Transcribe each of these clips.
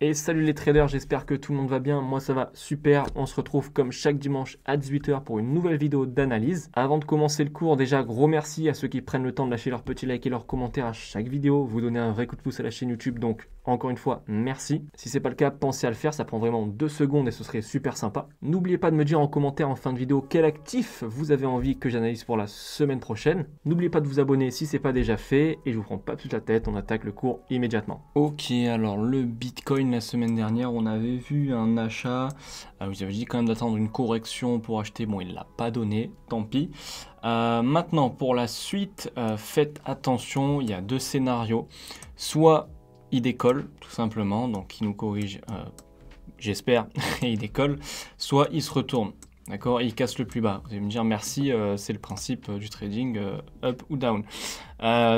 Et salut les traders, j'espère que tout le monde va bien, moi ça va super, on se retrouve comme chaque dimanche à 18 h pour une nouvelle vidéo d'analyse. Avant de commencer le cours, déjà gros merci à ceux qui prennent le temps de lâcher leur petit like et leur commentaire à chaque vidéo, vous donnez un vrai coup de pouce à la chaîne YouTube, donc encore une fois merci. Si c'est pas le cas, pensez à le faire, ça prend vraiment 2 secondes et ce serait super sympa. N'oubliez pas de me dire en commentaire en fin de vidéo quel actif vous avez envie que j'analyse pour la semaine prochaine. N'oubliez pas de vous abonner si c'est pas déjà fait et je vous prends pas plus la tête, on attaque le cours immédiatement. Ok, alors le Bitcoin la semaine dernière, on avait vu un achat. Vous avez dit quand même d'attendre une correction pour acheter. Bon, il l'a pas donné, tant pis. Maintenant, pour la suite, faites attention. Il y a deux scénarios. Soit il décolle, tout simplement, donc il nous corrige, j'espère, et il décolle. Soit il se retourne. D'accord, il casse le plus bas. Vous allez me dire merci, c'est le principe du trading, up ou down.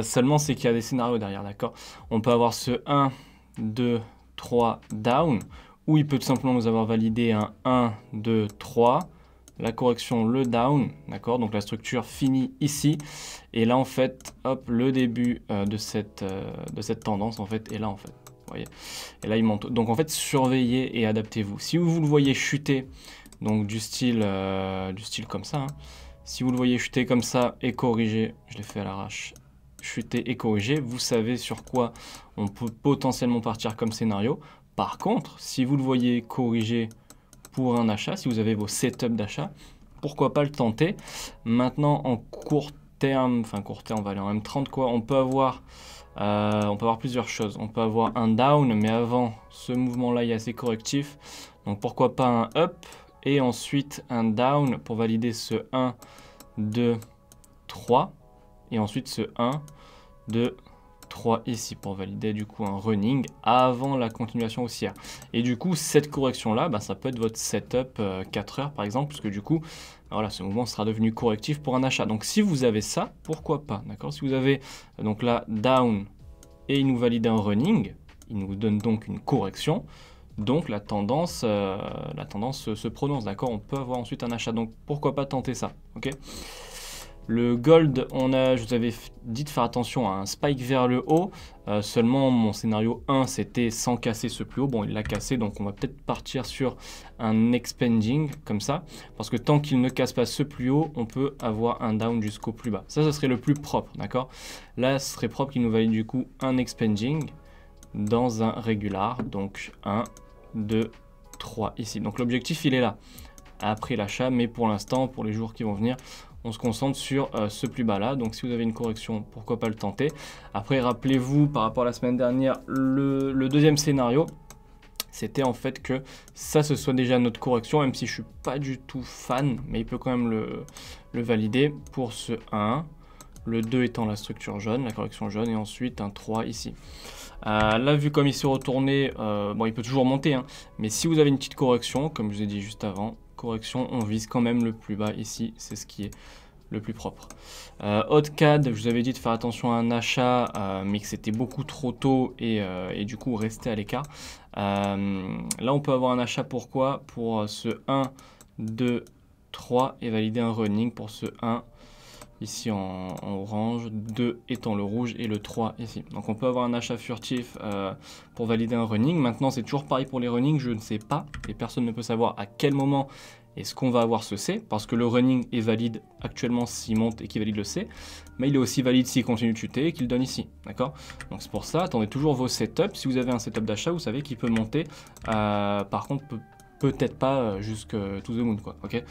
Seulement, c'est qu'il y a des scénarios derrière, d'accord. On peut avoir ce 1, 2, 3 down, ou il peut tout simplement nous avoir validé un 1, 2, 3, la correction, le down, d'accord. Donc la structure finit ici, et là en fait, hop, le début de cette tendance en fait est là en fait. Vous voyez, et là il monte. Donc en fait, surveillez et adaptez-vous. Si vous le voyez chuter, donc du style comme ça, hein. Si vous le voyez chuter comme ça et corriger, je l'ai fait à l'arrache, chuter et corriger, vous savez sur quoi on peut potentiellement partir comme scénario. Par contre, si vous le voyez corriger pour un achat, si vous avez vos setups d'achat, pourquoi pas le tenter. Maintenant, en court terme, on va aller en M30 quoi, on peut avoir plusieurs choses. On peut avoir un down, mais avant ce mouvement-là, il est assez correctif. Donc pourquoi pas un up et ensuite un down pour valider ce 1, 2, 3. Et ensuite ce 1, 2, 3 ici pour valider du coup un running avant la continuation haussière. Et du coup, cette correction-là, ça peut être votre setup 4 heures par exemple, puisque du coup, voilà, ce mouvement sera devenu correctif pour un achat. Donc si vous avez ça, pourquoi pas, d'accord? Si vous avez donc là down et il nous valide un running, il nous donne donc une correction. Donc la tendance se prononce, d'accord? On peut avoir ensuite un achat, donc pourquoi pas tenter ça, ok? Le gold, je vous avais dit de faire attention à un spike vers le haut, seulement mon scénario 1 c'était sans casser ce plus haut, bon il l'a cassé donc on va peut-être partir sur un expanding comme ça, parce que tant qu'il ne casse pas ce plus haut, on peut avoir un down jusqu'au plus bas. Ça serait le plus propre, d'accord? Là ce serait propre qu'il nous valide du coup un expanding dans un régular, donc 1, 2, 3 ici. Donc l'objectif il est là, après l'achat, mais pour l'instant, pour les jours qui vont venir, on se concentre sur ce plus bas là. Donc si vous avez une correction, pourquoi pas le tenter. Après, rappelez-vous, par rapport à la semaine dernière, le deuxième scénario, c'était en fait que ça ce soit déjà notre correction, même si je suis pas du tout fan, mais il peut quand même le valider pour ce 1. Le 2 étant la structure jaune, la correction jaune, et ensuite un 3 ici. Là, vu comme il s'est retourné, bon, il peut toujours monter, hein, mais si vous avez une petite correction, comme je vous ai dit juste avant, correction, on vise quand même le plus bas ici, c'est ce qui est le plus propre. Hotcad, je vous avais dit de faire attention à un achat, mais que c'était beaucoup trop tôt et du coup rester à l'écart. Là, on peut avoir un achat, pourquoi? Pour ce 1, 2, 3 et valider un running pour ce 1. Ici en orange, 2 étant le rouge et le 3 ici. Donc on peut avoir un achat furtif pour valider un running. Maintenant c'est toujours pareil pour les runnings, je ne sais pas et personne ne peut savoir à quel moment est-ce qu'on va avoir ce C, parce que le running est valide actuellement s'il monte et qu'il valide le C, mais il est aussi valide s'il continue de chuter et qu'il donne ici, d'accord? Donc c'est pour ça, attendez toujours vos setups. Si vous avez un setup d'achat, vous savez qu'il peut monter, par contre peut-être pas jusque to the moon quoi, ok?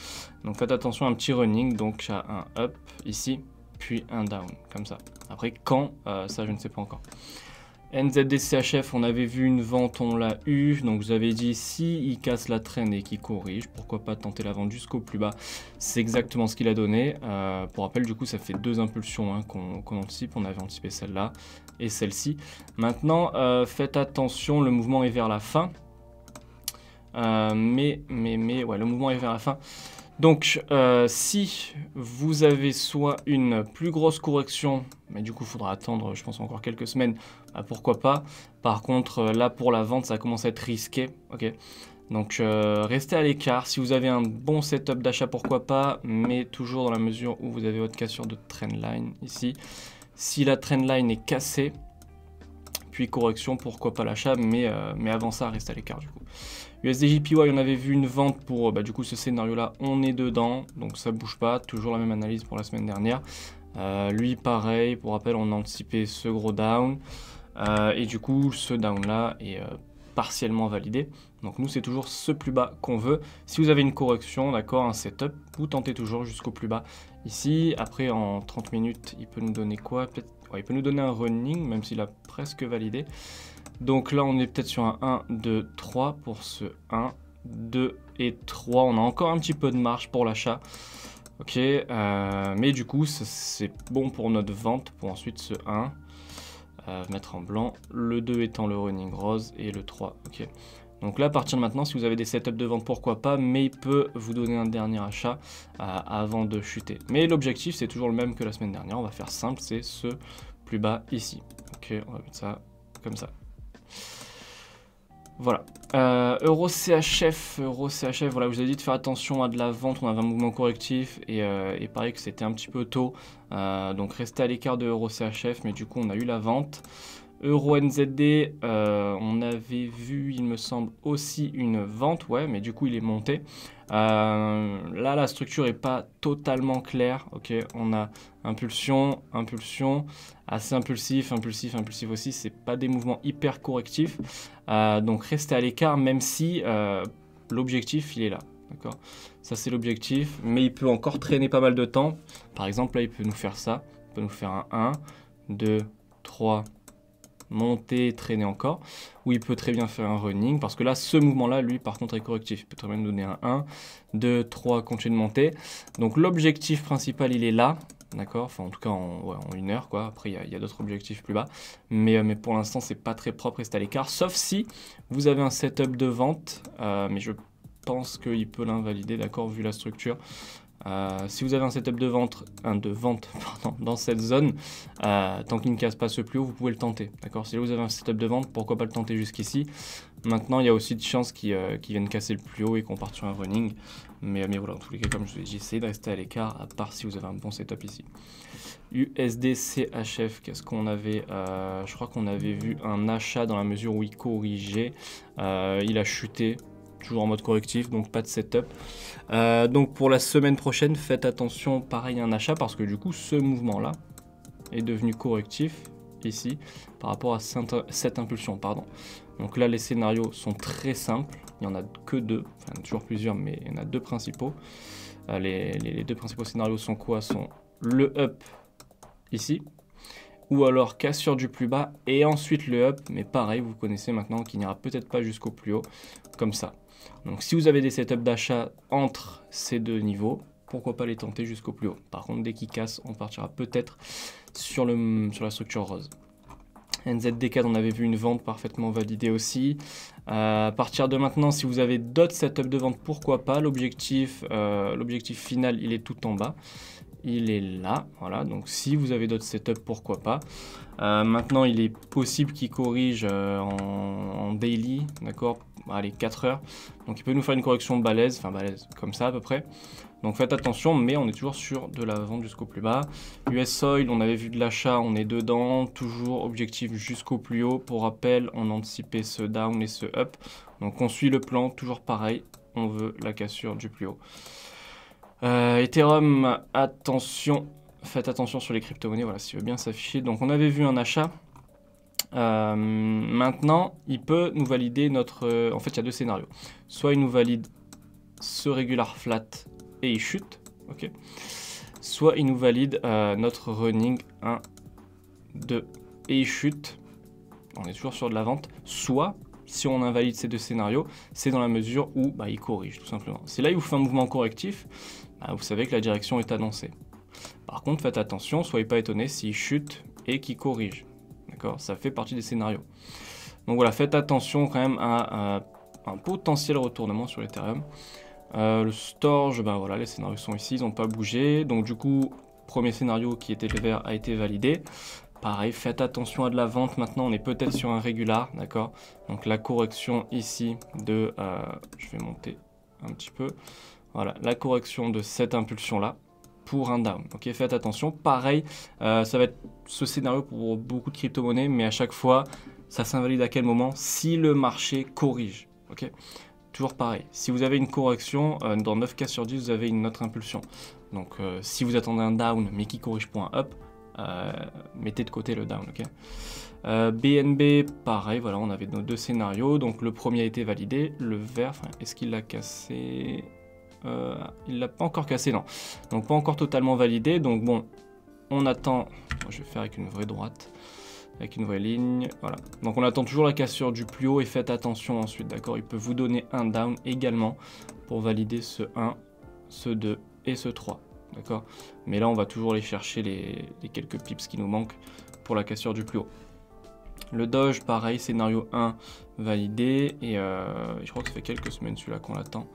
Donc faites attention à un petit running, donc à un up ici, puis un down, comme ça. Après quand, ça je ne sais pas encore. NZDCHF, on avait vu une vente, on l'a eu, donc je vous avais dit si il casse la traîne et qu'il corrige, pourquoi pas tenter la vente jusqu'au plus bas. C'est exactement ce qu'il a donné. Pour rappel, du coup ça fait deux impulsions hein, qu'on anticipe, on avait anticipé celle-là et celle-ci. Maintenant faites attention, le mouvement est vers la fin. Ouais, le mouvement est vers la fin. Donc, si vous avez soit une plus grosse correction, mais du coup, il faudra attendre, je pense, encore quelques semaines, pourquoi pas. Par contre, là, pour la vente, ça commence à être risqué, ok. Donc, restez à l'écart. Si vous avez un bon setup d'achat, pourquoi pas, mais toujours dans la mesure où vous avez votre cassure de trendline ici. Si la trendline est cassée, puis correction, pourquoi pas l'achat, mais avant ça, reste à l'écart du coup. USDJPY, on avait vu une vente pour du coup ce scénario-là, on est dedans, donc ça bouge pas, toujours la même analyse pour la semaine dernière. Lui, pareil, pour rappel, on a anticipé ce gros down, et du coup, ce down-là est partiellement validé. Donc nous, c'est toujours ce plus bas qu'on veut. Si vous avez une correction, d'accord, un setup, vous tentez toujours jusqu'au plus bas ici. Après, en 30 minutes, il peut nous donner quoi? Peut-être, ouais, il peut nous donner un running, même s'il a presque validé. Donc là, on est peut-être sur un 1, 2, 3 pour ce 1, 2 et 3. On a encore un petit peu de marge pour l'achat. Ok, mais du coup, c'est bon pour notre vente, pour ensuite ce 1. Mettre en blanc, le 2 étant le running rose et le 3, ok. Donc là, à partir de maintenant, si vous avez des setups de vente, pourquoi pas, mais il peut vous donner un dernier achat avant de chuter. Mais l'objectif, c'est toujours le même que la semaine dernière, on va faire simple, c'est ce plus bas ici. Ok, on va mettre ça comme ça. Voilà. Euro CHF, voilà, je vous ai dit de faire attention à de la vente, on avait un mouvement correctif et pareil que c'était un petit peu tôt, donc restez à l'écart de Euro CHF, mais du coup on a eu la vente. Euro NZD, on avait vu, il me semble, aussi une vente, ouais, mais du coup il est monté. Là, la structure est pas totalement claire, ok, on a impulsion, impulsion, assez impulsif, impulsif, impulsif aussi, c'est pas des mouvements hyper correctifs, donc restez à l'écart, même si l'objectif il est là, d'accord. Ça c'est l'objectif, mais il peut encore traîner pas mal de temps. Par exemple, là il peut nous faire ça, il peut nous faire un 1, 2, 3, monter, traîner encore, ou il peut très bien faire un running, parce que là, ce mouvement-là, lui, par contre, est correctif. Il peut très bien nous donner un 1, 2, 3, continuer de monter. Donc l'objectif principal, il est là, d'accord, enfin en tout cas en 1 heure, quoi. Après, il y a d'autres objectifs plus bas, mais pour l'instant, c'est pas très propre, rester à l'écart, sauf si vous avez un setup de vente, mais je pense qu'il peut l'invalider, d'accord, vu la structure. Si vous avez un setup de vente, dans cette zone, tant qu'il ne casse pas ce plus haut, vous pouvez le tenter. D'accord. Si vous avez un setup de vente, pourquoi pas le tenter jusqu'ici. Maintenant, il y a aussi de chances qu'il vienne casser le plus haut et qu'on parte sur un running. Mais voilà, en tous les cas, comme je vous ai dit, essayez de rester à l'écart, à part si vous avez un bon setup ici. USD CHF, qu'est-ce qu'on avait? Je crois qu'on avait vu un achat dans la mesure où il corrigeait. Il a chuté. Toujours en mode correctif, donc pas de setup. Donc pour la semaine prochaine, faites attention, pareil, à un achat, parce que du coup, ce mouvement-là est devenu correctif, ici, par rapport à cette impulsion, pardon. Donc là, les scénarios sont très simples, il n'y en a que deux, enfin toujours plusieurs, mais il y en a deux principaux. Les deux principaux scénarios sont quoi? Sont le up, ici, ou alors cassure du plus bas, et ensuite le up, mais pareil, vous connaissez maintenant, qui n'ira peut-être pas jusqu'au plus haut, comme ça. Donc si vous avez des setups d'achat entre ces deux niveaux, pourquoi pas les tenter jusqu'au plus haut. Par contre, dès qu'ils cassent, on partira peut-être sur la structure rose. NZD4, on avait vu une vente parfaitement validée aussi. À partir de maintenant, si vous avez d'autres setups de vente, pourquoi pas. L'objectif final, il est tout en bas. Il est là, voilà, donc si vous avez d'autres setups, pourquoi pas. Maintenant, il est possible qu'il corrige en daily, d'accord, allez, 4 heures. Donc il peut nous faire une correction balèze, enfin balèze, comme ça à peu près. Donc faites attention, mais on est toujours sur de la vente jusqu'au plus bas. US Oil, on avait vu de l'achat, on est dedans, toujours objectif jusqu'au plus haut. Pour rappel, on anticipait ce down et ce up. Donc on suit le plan, toujours pareil, on veut la cassure du plus haut. Ethereum, attention, faites attention sur les crypto-monnaies, voilà, s'il veut bien s'afficher. Donc on avait vu un achat. Maintenant, il peut nous valider notre... en fait, il y a deux scénarios. Soit il nous valide ce regular flat et il chute, ok. Soit il nous valide notre running 1, 2 et il chute. On est toujours sur de la vente. Soit, si on invalide ces deux scénarios, c'est dans la mesure où il corrige, tout simplement. C'est là où il vous fait un mouvement correctif. Vous savez que la direction est annoncée. Par contre, faites attention, soyez pas étonnés s'il chute et qu'il corrige. D'accord, ça fait partie des scénarios. Donc voilà, faites attention quand même à un potentiel retournement sur l'Ethereum. Le storage, voilà, les scénarios sont ici, ils n'ont pas bougé. Donc du coup, premier scénario qui était le vert a été validé. Pareil, faites attention à de la vente. Maintenant, on est peut-être sur un régular, d'accord. Donc la correction ici de... je vais monter un petit peu. Voilà, la correction de cette impulsion-là. pour un down. Ok, faites attention. Pareil, ça va être ce scénario pour beaucoup de crypto-monnaies, mais à chaque fois, ça s'invalide à quel moment? Si le marché corrige. Ok, toujours pareil. Si vous avez une correction, dans 9 cas sur 10, vous avez une autre impulsion. Donc, si vous attendez un down, mais qui corrige pour un up, mettez de côté le down. Ok. BNB, pareil, voilà, on avait nos deux scénarios. Donc, le premier a été validé. Le vert, est-ce qu'il l'a cassé? Il l'a pas encore cassé, non. Donc, pas encore totalement validé. Donc, bon, on attend. Je vais faire avec une vraie droite. Avec une vraie ligne, voilà. Donc on attend toujours la cassure du plus haut et faites attention ensuite, d'accord? Il peut vous donner un down également pour valider ce 1, ce 2 et ce 3, d'accord? Mais là on va toujours aller chercher les quelques pips qui nous manquent pour la cassure du plus haut. Le Doge, pareil, scénario 1 validé et je crois que ça fait quelques semaines celui-là qu'on l'attend.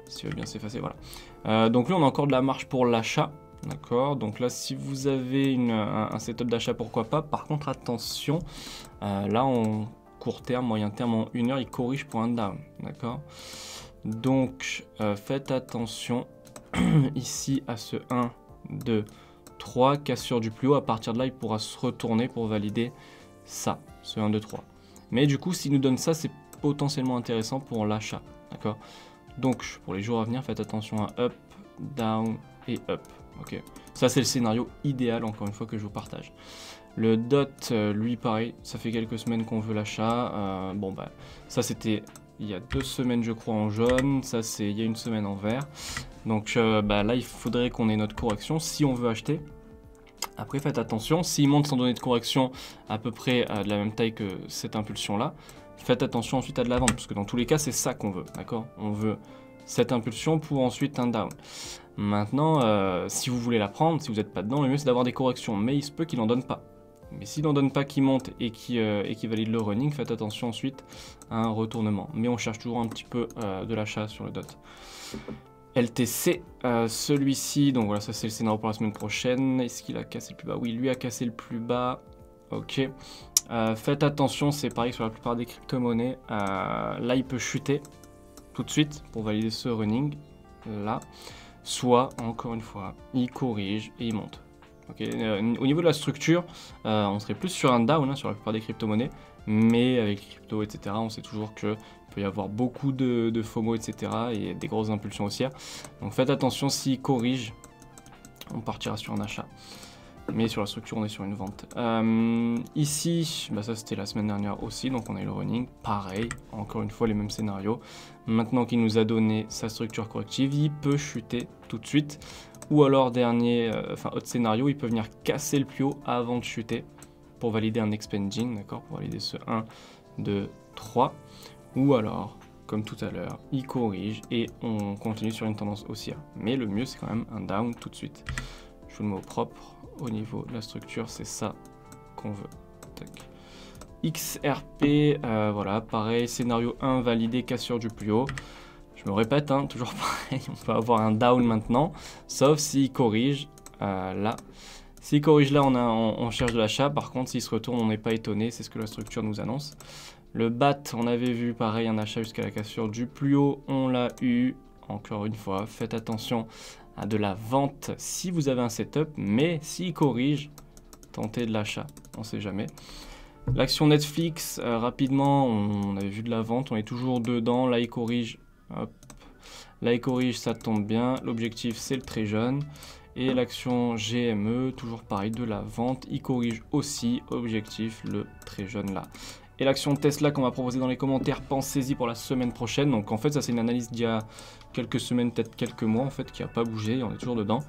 S'il va bien s'effacer, voilà. Donc là on a encore de la marge pour l'achat. D'accord, donc là si vous avez un setup d'achat, pourquoi pas. Par contre attention, là en court terme, moyen terme, en 1 heure, il corrige pour un down. D'accord, donc faites attention ici à ce 1, 2, 3, cassure du plus haut. À partir de là, il pourra se retourner pour valider ça, ce 1, 2, 3. Mais du coup, s'il nous donne ça, c'est potentiellement intéressant pour l'achat. D'accord, donc pour les jours à venir, faites attention à up, down et up. Ok, ça c'est le scénario idéal, encore une fois, que je vous partage. Le DOT, lui pareil, ça fait quelques semaines qu'on veut l'achat. Bon bah ça c'était il y a 2 semaines je crois en jaune, ça c'est il y a 1 semaine en vert. Donc bah, là il faudrait qu'on ait notre correction si on veut acheter. Après faites attention, s'il monte sans donner de correction à peu près de la même taille que cette impulsion là, faites attention ensuite à de la vente, parce que dans tous les cas c'est ça qu'on veut, d'accord? On veut cette impulsion pour ensuite un down. Maintenant, si vous voulez la prendre, si vous n'êtes pas dedans, le mieux c'est d'avoir des corrections, mais il se peut qu'il n'en donne pas. Mais s'il n'en donne pas, qui monte et qui valide le running, faites attention ensuite à un retournement. Mais on cherche toujours un petit peu de l'achat sur le DOT. LTC, celui-ci, donc voilà, ça c'est le scénario pour la semaine prochaine. Est-ce qu'il a cassé le plus bas? Oui, lui a cassé le plus bas. Ok. Faites attention, c'est pareil sur la plupart des crypto-monnaies. Là, il peut chuter tout de suite pour valider ce running. Là. Soit, encore une fois, il corrige et il monte. Okay. Au niveau de la structure, on serait plus sur un down, hein, sur la plupart des crypto-monnaies, mais avec les cryptos, etc., on sait toujours qu'il peut y avoir beaucoup de FOMO, etc., et des grosses impulsions haussières. Donc faites attention, s'il corrige, on partira sur un achat. Mais sur la structure, on est sur une vente. Ici, bah ça c'était la semaine dernière aussi, donc on a eu le running. Pareil, encore une fois les mêmes scénarios. Maintenant qu'il nous a donné sa structure corrective, il peut chuter tout de suite. Ou alors autre scénario, il peut venir casser le plus haut avant de chuter pour valider un expanding, d'accord, pour valider ce 1, 2, 3. Ou alors, comme tout à l'heure, il corrige et on continue sur une tendance haussière. Mais le mieux c'est quand même un down tout de suite. Je vous le mets au propre. Au niveau de la structure, c'est ça qu'on veut. Tac. XRP, voilà, pareil, scénario 1 validé, cassure du plus haut. Je me répète, hein, toujours pareil, on peut avoir un down maintenant, sauf s'il corrige là. S'il corrige là, on cherche de l'achat. Par contre, s'il se retourne, on n'est pas étonné, c'est ce que la structure nous annonce. Le BAT, on avait vu pareil, un achat jusqu'à la cassure du plus haut, on l'a eu. Encore une fois, faites attention à de la vente si vous avez un setup, mais s'il corrige, tentez de l'achat, on ne sait jamais. L'action Netflix, rapidement, on avait vu de la vente, on est toujours dedans, là il corrige, hop. Là il corrige, ça tombe bien, l'objectif c'est le très jeune. Et l'action GME, toujours pareil, de la vente, il corrige aussi, objectif le très jeune là. Et l'action Tesla qu'on va proposer dans les commentaires, pensez-y pour la semaine prochaine. Donc en fait ça c'est une analyse d'il y a quelques semaines, peut-être quelques mois en fait, qui n'a pas bougé, on est toujours dedans.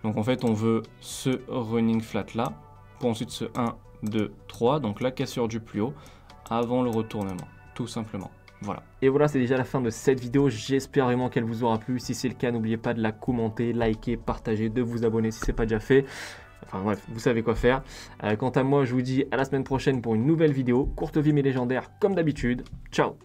Donc en fait on veut ce running flat là, pour ensuite ce 1, 2, 3, donc la cassure du plus haut, avant le retournement, tout simplement. Voilà. Et voilà, c'est déjà la fin de cette vidéo, j'espère vraiment qu'elle vous aura plu. Si c'est le cas, n'oubliez pas de la commenter, liker, partager, de vous abonner si ce n'est pas déjà fait. Enfin bref, vous savez quoi faire. Quant à moi, je vous dis à la semaine prochaine pour une nouvelle vidéo. Courte vie mais légendaire comme d'habitude. Ciao!